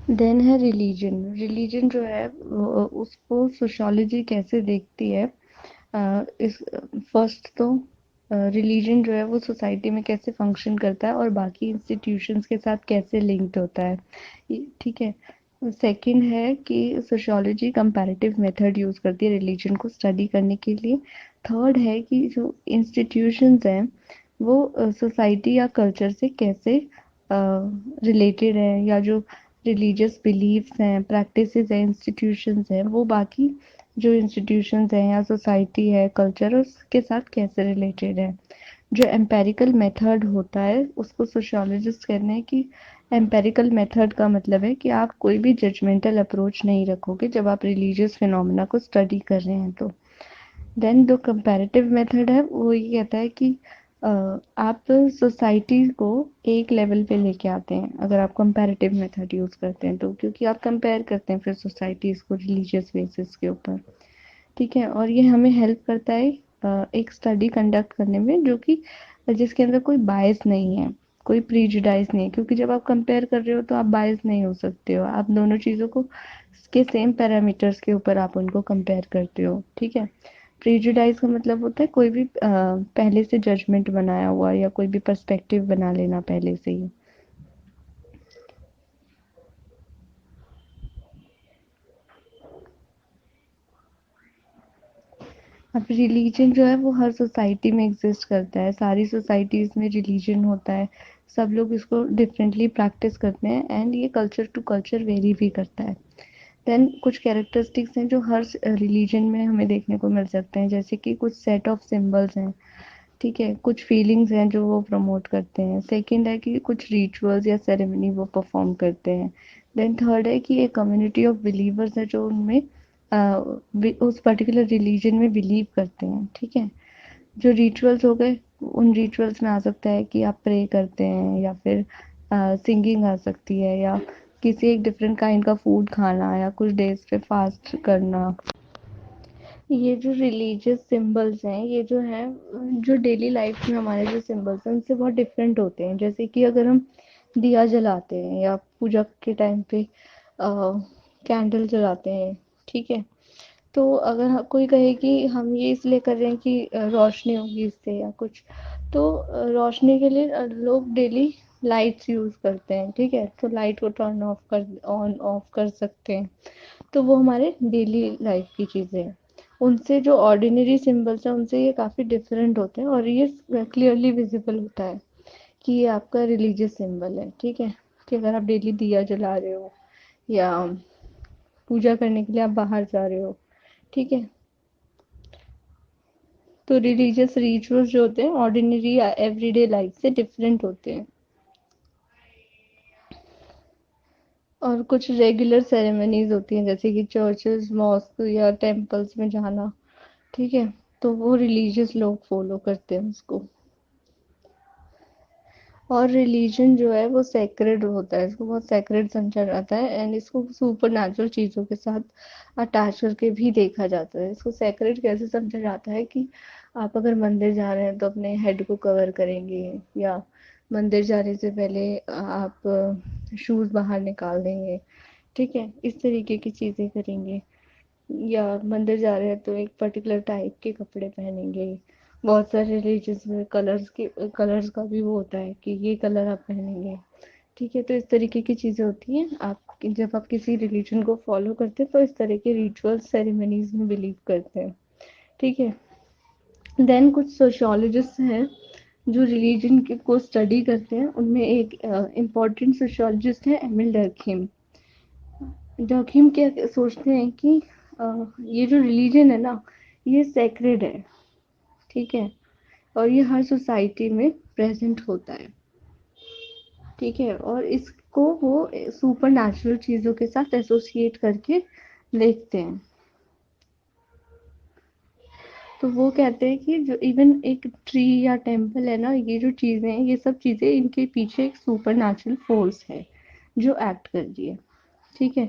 Then है religion. Religion जो है उसको सोशियोलॉजी कैसे देखती है। इस फर्स्ट तो रिलीजन जो है वो सोसाइटी में कैसे फंक्शन करता है और बाकी इंस्टीट्यूशंस के साथ कैसे लिंक्ड होता है। ठीक है। सेकंड है कि सोशियोलॉजी कंपैरेटिव मेथड यूज़ करती है रिलीजन को स्टडी करने के लिए। थर्ड है कि जो इंस्टीट्यूशंस हैं वो सोसाइटी या कल्चर से कैसे रिलेटेड है, या जो रिलीजियस बिलीफ्स हैं, प्रैक्टिसेस हैं, इंस्टीट्यूशंस हैं, वो बाकी जो इंस्टीट्यूशंस हैं या सोसाइटी है, कल्चर, उसके साथ कैसे रिलेटेड है। जो एम्पेरिकल मेथड होता है उसको सोशियोलॉजिस्ट कहते हैं कि एम्पेरिकल मेथड का मतलब है कि आप कोई भी जजमेंटल अप्रोच नहीं रखोगे जब आप रिलीजियस फिनोमेना को स्टडी कर रहे हैं तो। देन जो कंपैरेटिव मेथड है वो ये कहता है कि आप सोसाइटी को एक लेवल पे लेके आते हैं अगर आप कंपैरेटिव मेथड यूज़ करते हैं तो, क्योंकि आप कंपेयर करते हैं फिर सोसाइटीज़ को रिलीजियस बेसिस के ऊपर। ठीक है। और ये हमें हेल्प करता है एक स्टडी कंडक्ट करने में जो कि जिसके अंदर कोई बायस नहीं है, कोई प्रीजुडाइज नहीं है, क्योंकि जब आप कंपेयर कर रहे हो तो आप बायस नहीं हो सकते हो, आप दोनों चीज़ों को के सेम पैरामीटर्स के ऊपर आप उनको कंपेयर करते हो। ठीक है। प्रीजुडाइज का मतलब होता है कोई भी पहले से जजमेंट बनाया हुआ या कोई भी पर्सपेक्टिव बना लेना पहले से ही। अब रिलीजन जो है वो हर सोसाइटी में एग्जिस्ट करता है, सारी सोसाइटीज़ में रिलीजन होता है, सब लोग इसको डिफरेंटली प्रैक्टिस करते हैं एंड ये कल्चर टू कल्चर वेरी भी करता है। देन कुछ कैरेक्टरिस्टिक्स हैं जो हर रिलीजन में हमें देखने को मिल सकते हैं, जैसे कि कुछ सेट ऑफ सिंबल्स हैं। ठीक है। कुछ फीलिंग्स हैं जो वो प्रमोट करते हैं। सेकंड है कि कुछ रिचुअल्स या सेरेमनी वो परफॉर्म करते हैं। देन थर्ड है कि एक कम्युनिटी ऑफ बिलीवर्स है जो उनमें उस पर्टिकुलर रिलीजन में बिलीव करते हैं। ठीक है। जो रिचुअल्स हो गए, उन रिचुअल्स में आ सकता है कि आप प्रे करते हैं या फिर सिंगिंग आ सकती है, या किसी एक डिफरेंट काइंड का फूड खाना या कुछ डेज पे फास्ट करना। ये जो रिलीजियस सिंबल्स हैं ये जो है जो डेली लाइफ में हमारे जो सिंबल्स हैं उनसे बहुत डिफरेंट होते हैं। जैसे कि अगर हम दिया जलाते हैं या पूजा के टाइम पे कैंडल जलाते हैं। ठीक है। तो अगर कोई कहे कि हम ये इसलिए कर रहे हैं कि रोशनी होगी इससे या कुछ, तो रोशनी के लिए लोग डेली लाइट्स यूज़ करते हैं। ठीक है। तो लाइट को टर्न ऑफ कर ऑन ऑफ कर सकते हैं। तो वो हमारे डेली लाइफ की चीज़ें हैं। उनसे जो ऑर्डिनरी सिंबल्स हैं उनसे ये काफ़ी डिफरेंट होते हैं और ये क्लियरली विजिबल होता है कि ये आपका रिलीजियस सिंबल है। ठीक है। कि अगर आप डेली दिया जला रहे हो या पूजा करने के लिए आप बाहर जा रहे हो। ठीक है। तो रिलीजियस रिचुअल्स जो होते हैं ऑर्डिनरी या एवरीडे लाइफ से डिफरेंट होते हैं। और कुछ रेगुलर सेरेमनीज होती हैं जैसे कि चर्चेस, मॉस्क या टेम्पल्स में जाना। ठीक है। तो वो रिलीजियस लोग फॉलो करते हैं उसको। और रिलीजन जो है वो सेक्रेड होता है, इसको बहुत सेक्रेड समझा जाता है एंड इसको सुपर नेचुरल चीज़ों के साथ अटैच करके भी देखा जाता है। इसको सेक्रेड कैसे समझा जाता है कि आप अगर मंदिर जा रहे हैं तो अपने हेड को कवर करेंगे, या मंदिर जाने से पहले आप शूज़ बाहर निकाल देंगे। ठीक है। इस तरीके की चीज़ें करेंगे। या मंदिर जा रहे हैं तो एक पर्टिकुलर टाइप के कपड़े पहनेंगे। बहुत सारे रिलीजन्स में कलर्स का भी वो होता है कि ये कलर आप पहनेंगे। ठीक है। तो इस तरीके की चीज़ें होती हैं। आप जब आप किसी रिलीजन को फॉलो करते हैं तो इस तरह के रिचुअल्स सेरेमनीज में बिलीव करते हैं। ठीक है। देन कुछ सोशियोलॉजिस्ट हैं जो रिलीजन को स्टडी करते हैं, उनमें एक इम्पॉर्टेंट सोशियोलॉजिस्ट है एमिल डर्कहीम। डर्कहीम क्या सोचते हैं कि ये जो रिलीजन है ना ये सेक्रेड है। ठीक है। और ये हर सोसाइटी में प्रेजेंट होता है। ठीक है। और इसको वो सुपर नेचुरल चीज़ों के साथ एसोसिएट करके देखते हैं। तो वो कहते हैं कि जो इवन एक ट्री या टेम्पल है ना, ये जो चीज़ें हैं ये सब चीज़ें इनके पीछे एक सुपर नेचुरल फोर्स है जो एक्ट कर रही है। ठीक है।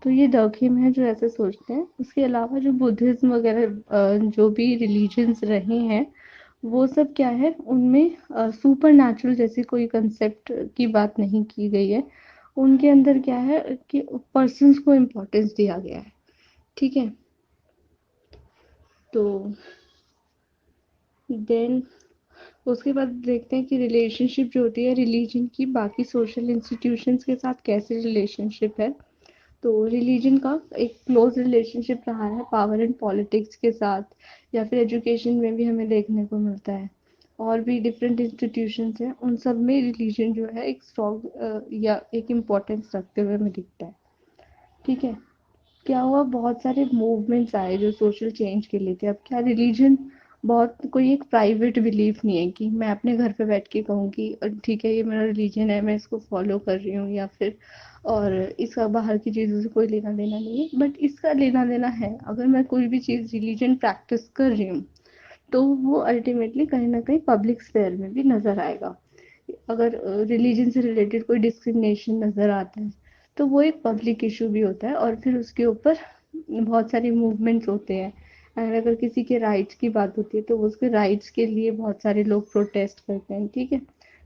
तो ये दखिम है जो ऐसे सोचते हैं। उसके अलावा जो बुद्धिज्म वगैरह जो भी रिलीजन्स रहे हैं वो सब क्या है, उनमें सुपर नेचुरल जैसी कोई कंसेप्ट की बात नहीं की गई है। उनके अंदर क्या है कि पर्सन्स को इम्पोर्टेंस दिया गया है, ठीक है। तो देन उसके बाद देखते हैं कि रिलेशनशिप जो होती है रिलीजन की बाकी सोशल इंस्टीट्यूशंस के साथ कैसे रिलेशनशिप है। तो रिलीजन का एक क्लोज रिलेशनशिप रहा है पावर एंड पॉलिटिक्स के साथ, या फिर एजुकेशन में भी हमें देखने को मिलता है। और भी डिफरेंट इंस्टीट्यूशंस हैं, उन सब में रिलीजन जो है एक स्ट्रॉन्ग या एक इम्पोर्टेंस रखते हुए हमें दिखता है, ठीक है। क्या हुआ, बहुत सारे मूवमेंट्स आए जो सोशल चेंज के लिए थे। अब क्या रिलीजन बहुत कोई एक प्राइवेट बिलीफ नहीं है कि मैं अपने घर पे बैठ के कहूँ कि ठीक है ये मेरा रिलीजन है मैं इसको फॉलो कर रही हूँ, या फिर और इसका बाहर की चीज़ों से कोई लेना देना नहीं है। बट इसका लेना देना है, अगर मैं कोई भी चीज़ रिलीजन प्रैक्टिस कर रही हूँ तो वो अल्टीमेटली कहीं ना कहीं पब्लिक स्फेयर में भी नज़र आएगा। अगर रिलीजन से रिलेटेड कोई डिस्क्रिमिनेशन नज़र आता है तो वो एक पब्लिक इशू भी होता है, और फिर उसके ऊपर बहुत सारे मूवमेंट्स होते हैं। और अगर किसी के राइट्स की बात होती है तो उसके राइट्स के लिए बहुत सारे लोग प्रोटेस्ट करते हैं, ठीक है।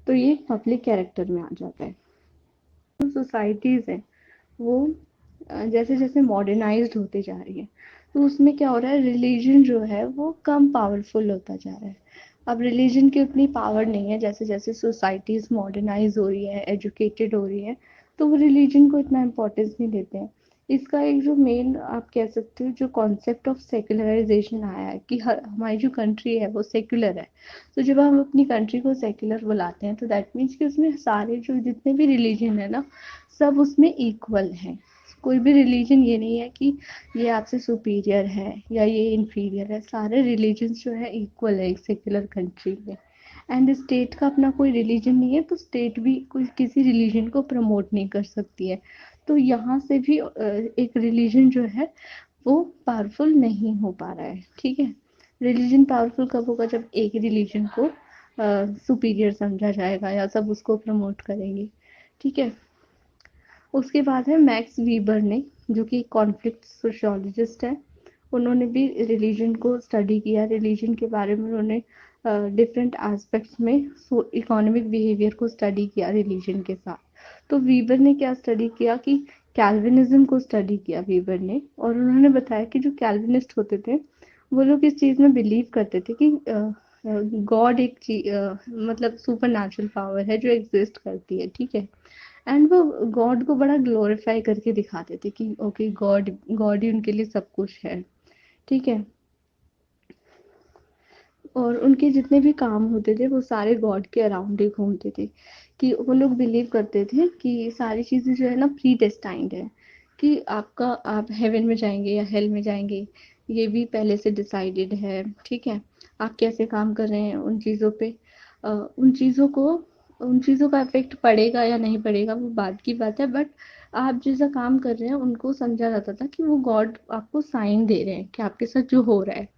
तो ये पब्लिक कैरेक्टर में आ जाता है। जो सोसाइटीज़ हैं वो जैसे जैसे मॉडर्नाइज्ड होते जा रही है तो उसमें क्या हो रहा है, रिलीजन जो है वो कम पावरफुल होता जा रहा है। अब रिलीजन की उतनी पावर नहीं है, जैसे जैसे सोसाइटीज़ मॉडर्नाइज हो रही है एजुकेटेड हो रही है तो वो रिलीजन को इतना इम्पोर्टेंस नहीं देते हैं। इसका एक जो मेन आप कह सकते हो जो कॉन्सेप्ट ऑफ सेकुलराइजेशन आया है कि हर हमारी जो कंट्री है वो सेक्युलर है। तो जब हम अपनी कंट्री को सेक्युलर बुलाते हैं तो दैट मीन्स कि उसमें सारे जो जितने भी रिलीजन है ना सब उसमें इक्वल हैं। कोई भी रिलीजन ये नहीं है कि ये आपसे सुपीरियर है या ये इन्फीरियर है, सारे रिलीजन्स जो है इक्वल है एक सेक्युलर कंट्री में। एंड स्टेट का अपना कोई रिलीजन नहीं है तो स्टेट भी कोई किसी रिलीजन को प्रमोट नहीं कर सकती है। तो यहाँ से भी एक रिलीजन जो है वो पावरफुल नहीं हो पा रहा है, ठीक है। रिलीजन पावरफुल कब होगा, जब एक रिलीजन को सुपीरियर समझा जाएगा या सब उसको प्रमोट करेंगे, ठीक है। उसके बाद है मैक्स वीबर ने, जो कि कॉन्फ्लिक्ट सोशियोलॉजिस्ट है। उन्होंने भी रिलीजन को स्टडी किया, रिलीजन के बारे में उन्होंने डिफरेंट एस्पेक्ट्स में इकोनॉमिक बिहेवियर को स्टडी किया रिलीजन के साथ। तो वीबर ने क्या स्टडी किया कि कैल्विनिज्म को स्टडी किया वीबर ने, और उन्होंने बताया कि जो कैल्विनिस्ट होते थे वो लोग इस चीज़ में बिलीव करते थे कि गॉड एक चीज मतलब सुपर नेचुरल पावर है जो एग्जिस्ट करती है, ठीक है। एंड वो गॉड को बड़ा ग्लोरीफाई करके दिखाते थे कि ओके गॉड गॉड ही उनके लिए सब कुछ है, ठीक है। और उनके जितने भी काम होते थे वो सारे गॉड के अराउंड ही घूमते थे। कि वो लोग बिलीव करते थे कि सारी चीज़ें जो है ना प्री डेस्टाइंड है, कि आपका आप हेवन में जाएंगे या हेल में जाएंगे ये भी पहले से डिसाइडेड है, ठीक है। आप कैसे काम कर रहे हैं उन चीज़ों पे उन चीज़ों को उन चीज़ों का इफेक्ट पड़ेगा या नहीं पड़ेगा वो बाद की बात है, बट आप जैसा काम कर रहे हैं उनको समझा जाता था कि वो गॉड आपको साइन दे रहे हैं कि आपके साथ जो हो रहा है,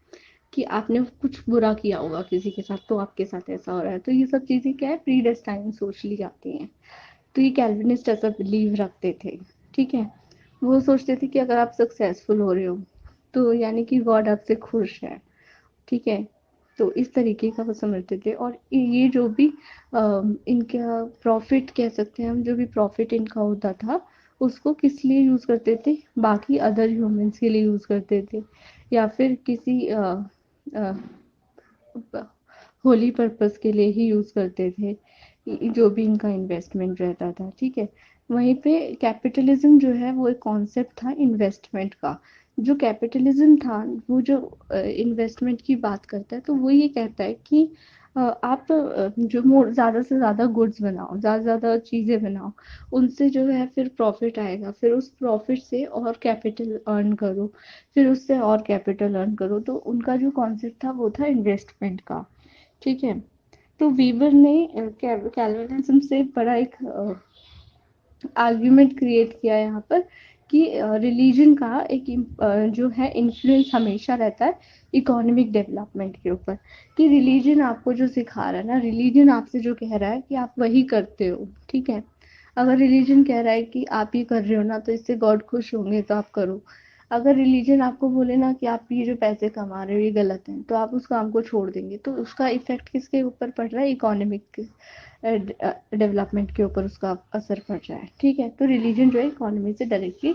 कि आपने कुछ बुरा किया होगा किसी के साथ तो आपके साथ ऐसा हो रहा है। तो ये सब चीज़ें क्या है प्री डेस्टाइन सोच ली जाती हैं। तो ये कैल्विनिस्ट ऐसा बिलीव रखते थे, ठीक है। वो सोचते थे कि अगर आप सक्सेसफुल हो रहे हो तो यानी कि गॉड आपसे खुश है, ठीक है। तो इस तरीके का वो समझते थे। और ये जो भी इनका प्रॉफिट कह सकते हैं हम, जो भी प्रॉफिट इनका होता था उसको किस लिए यूज़ करते थे, बाकी अदर ह्यूमंस के लिए यूज़ करते थे, या फिर किसी होली पर्पस के लिए ही यूज़ करते थे, जो भी इनका इन्वेस्टमेंट रहता था, ठीक है। वहीं पे कैपिटलिज्म जो है वो एक कॉन्सेप्ट था इन्वेस्टमेंट का। जो कैपिटलिज्म था वो जो इन्वेस्टमेंट की बात करता है तो वो ये कहता है कि आप जो ज़्यादा से ज़्यादा गुड्स बनाओ, ज़्यादा से ज़्यादा चीज़ें बनाओ, उनसे जो है फिर प्रॉफिट आएगा, फिर उस प्रॉफिट से और कैपिटल अर्न करो, फिर उससे और कैपिटल अर्न करो। तो उनका जो कॉन्सेप्ट था वो था इन्वेस्टमेंट का, ठीक है। तो वीवर ने कैल्विनिज्म से बड़ा एक आर्ग्यूमेंट क्रिएट किया यहाँ पर कि रिलीजन का एक जो है इन्फ्लुएंस हमेशा रहता है इकोनॉमिक डेवलपमेंट के ऊपर। कि रिलीजन आपको जो सिखा रहा है ना, रिलीजन आपसे जो कह रहा है कि आप वही करते हो, ठीक है। अगर रिलीजन कह रहा है कि आप ये कर रहे हो ना तो इससे गॉड खुश होंगे तो आप करो। अगर रिलीजन आपको बोले ना कि आप ये जो पैसे कमा रहे हो ये गलत है, तो आप उस काम को छोड़ देंगे, तो उसका इफेक्ट किसके ऊपर पड़ रहा है? इकोनॉमिक डेवलपमेंट के ऊपर उसका असर पड़ रहा है। ठीक है, तो रिलीजन जो है इकोनॉमी से डायरेक्टली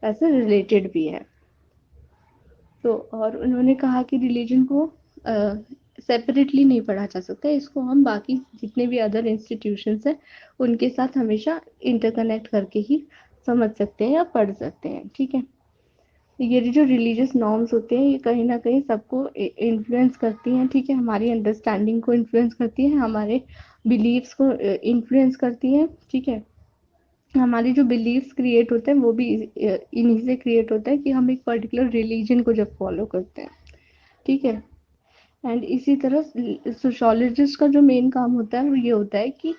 ऐसे रिलेटेड भी है। तो और उन्होंने कहा कि रिलीजन को सेपरेटली नहीं पढ़ा जा सकता, इसको हम बाकी जितने भी अदर इंस्टीट्यूशंस हैं उनके साथ हमेशा इंटरकनेक्ट करके ही समझ सकते हैं या पढ़ सकते हैं। ठीक है, ये जो रिलीजियस नॉर्म्स होते हैं ये कहीं ना कहीं सबको इन्फ्लुएंस करती हैं। ठीक है, हमारी अंडरस्टैंडिंग को इन्फ्लुएंस करती है, हमारे बिलीव्स को इन्फ्लुएंस करती हैं। ठीक है, हमारी जो बिलीव्स क्रिएट होते हैं वो भी इन्हीं से क्रिएट होता है कि हम एक पर्टिकुलर रिलीजन को जब फॉलो करते हैं। ठीक है, एंड इसी तरह सोशोलॉजिस्ट का जो मेन काम होता है वो ये होता है कि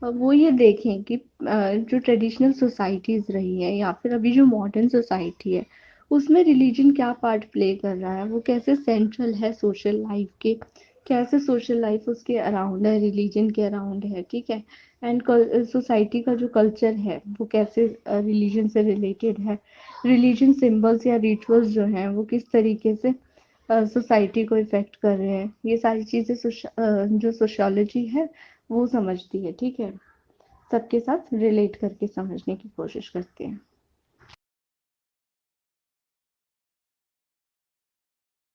वो ये देखें कि जो ट्रेडिशनल सोसाइटीज़ रही हैं या फिर अभी जो मॉडर्न सोसाइटी है उसमें रिलीजन क्या पार्ट प्ले कर रहा है, वो कैसे सेंट्रल है सोशल लाइफ के, कैसे सोशल लाइफ उसके अराउंड है, रिलीजन के अराउंड है। ठीक है, एंड सोसाइटी का जो कल्चर है वो कैसे रिलीजन से रिलेटेड है, रिलीजन सिंबल्स या रिचुअल्स जो हैं वो किस तरीके से सोसाइटी को इफेक्ट कर रहे हैं, ये सारी चीज़ें जो सोशियोलॉजी है वो समझती है। ठीक है, सबके साथ रिलेट करके समझने की कोशिश करते हैं।